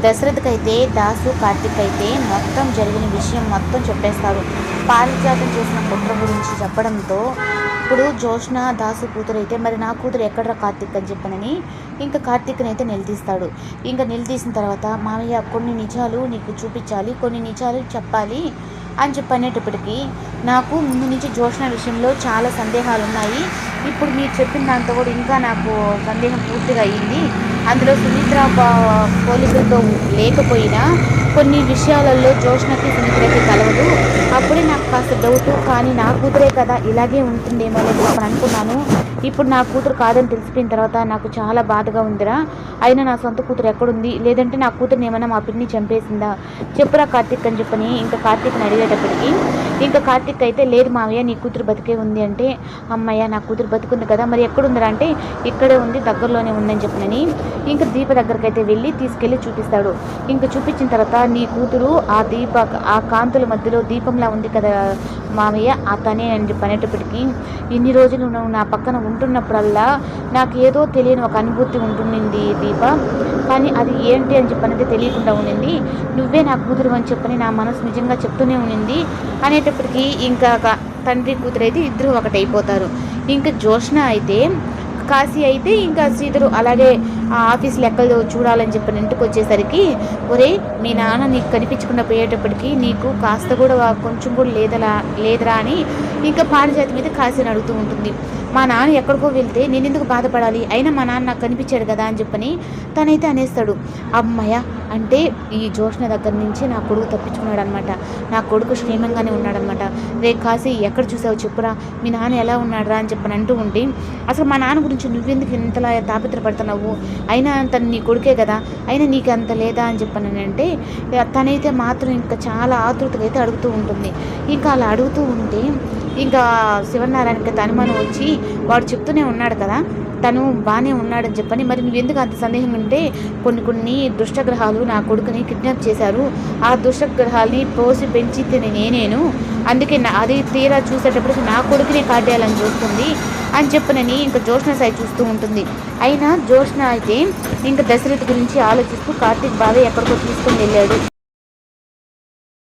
దశరథ్కి అయితే దాసు కార్తీక్ అయితే మొత్తం జరిగిన విషయం మొత్తం చెప్పేస్తారు. పారిజాతం చేసిన కుట్ర గురించి చెప్పడంతో ఇప్పుడు జోష్న దాసు కూతురు అయితే మరి నా కూతురు ఎక్కడరా కార్తీక్ అని చెప్పనని ఇంకా కార్తీక్ని అయితే నిలదీస్తాడు. ఇంకా నిలదీసిన తర్వాత మామయ్య కొన్ని నిజాలు నీకు చూపించాలి, కొన్ని నిజాలు చెప్పాలి అని చెప్పి అనేటప్పటికీ నాకు ముందు నుంచి జోష్న విషయంలో చాలా సందేహాలు ఉన్నాయి. ఇప్పుడు మీరు చెప్పిన దాంతో కూడా ఇంకా నాకు సందేహం పూర్తిగా అయ్యింది. అందులో సుమిత్ర పోలికలతో లేకపోయినా కొన్ని విషయాలలో జోష్నకి సుమిత్రకి కలవదు. అప్పుడే నాకు కాస్త డౌట్, కానీ నా కూతురే కదా ఇలాగే ఉంటుందేమో లేదు అని అనుకున్నాను. ఇప్పుడు నా కూతురు కాదని తెలిసిపోయిన తర్వాత నాకు చాలా బాధగా ఉందిరా. అయినా నా సొంత కూతురు ఎక్కడుంది, లేదంటే నా కూతురుని ఏమైనా మా పిన్ని చంపేసిందా చెప్పురా కార్తీక్ అని చెప్పని ఇంకా కార్తీక్ని అడిగేటప్పటికి ఇంకా కార్తీక్ అయితే లేదు మావయ్య నీ కూతురు బతికే ఉంది అంటే, అమ్మయ్య నా కూతురు బతుకుంది కదా మరి ఎక్కడుందిరా అంటే ఇక్కడే ఉంది దగ్గరలోనే ఉందని చెప్పనని ఇంకా దీప దగ్గరికి అయితే వెళ్ళి తీసుకెళ్ళి చూపిస్తాడు. ఇంకా చూపించిన తర్వాత నీ కూతురు ఆ కాంతుల మధ్యలో దీపంలా ఉంది కదా మామయ్య అతనే అని చెప్పి అనేటప్పటికీ ఇన్ని రోజులు నువ్వు నా పక్కన ఉంటున్నప్పుడల్లా నాకు ఏదో తెలియని ఒక అనుభూతి ఉంటుండింది దీప, కానీ అది ఏంటి అని చెప్పనేది తెలియకుండా ఉండింది. నువ్వే నా కూతురు అని చెప్పని నా మనసు నిజంగా చెప్తూనే ఉండింది అనేటప్పటికీ ఇంకా తండ్రి కూతురు అయితే ఇద్దరు ఒకటైపోతారు. ఇంకా జోష్న అయితే కాశీ అయితే ఇంకా శ్రీధరు అలాగే ఆ ఆఫీస్ లెక్కలు చూడాలని చెప్పి ఇంటికి వచ్చేసరికి ఒరే మీ నాన్న నీకు కనిపించకుండా పోయేటప్పటికి నీకు కాస్త కూడా కొంచెం కూడా లేదరా అని ఇంకా పారిజాతి మీద కాశీని అడుగుతూ ఉంటుంది. మా నాన్న ఎక్కడికో వెళ్తే నేను ఎందుకు బాధపడాలి, అయినా మా నాన్న నాకు కనిపించాడు కదా అని చెప్పని తనైతే అనేస్తాడు. అమ్మయ్య అంటే ఈ జోష్న దగ్గర నుంచి నా కొడుకు తప్పించుకున్నాడు అనమాట, నా కొడుకు క్షేమంగానే ఉన్నాడనమాట. రే కాశీ ఎక్కడ చూసావు చెప్పురా, మీ నాన్న ఎలా ఉన్నాడురా అని చెప్పని అంటూ ఉంటే అసలు మా నాన్న గురించి నువ్వెందుకు ఇంతలా తాపత్రపడుతున్నావు, అయినా తను నీ కొడుకే కదా, అయినా నీకు అంత లేదా అని చెప్పని అంటే తనైతే మాత్రం ఇంకా చాలా ఆతృతగా అయితే అడుగుతూ ఉంటుంది. ఇంకా అలా అడుగుతూ ఉంటే ఇంకా శివనారాయణకి అనుమానం వచ్చి వాడు చెప్తూనే ఉన్నాడు కదా తను బాగానే ఉన్నాడని చెప్పని, మరి నువ్వెందుకు అంత సందేహం ఉంటే కొన్ని దుష్టగ్రహాలు నా కొడుకుని కిడ్నాప్ చేశారు, ఆ దుష్టగ్రహాలని పోసి పెంచి నేనేను, అందుకే అది తీరా చూసేటప్పటికి నా కొడుకునే కాటేయాలని చూస్తుంది అని చెప్పనని ఇంకా జోష్న సైడ్ చూస్తూ ఉంటుంది. అయినా జోష్న అయితే ఇంకా దశరథ్ గురించి ఆలోచిస్తూ కార్తీక్ బాగా ఎక్కడికో తీసుకొని వెళ్ళాడు.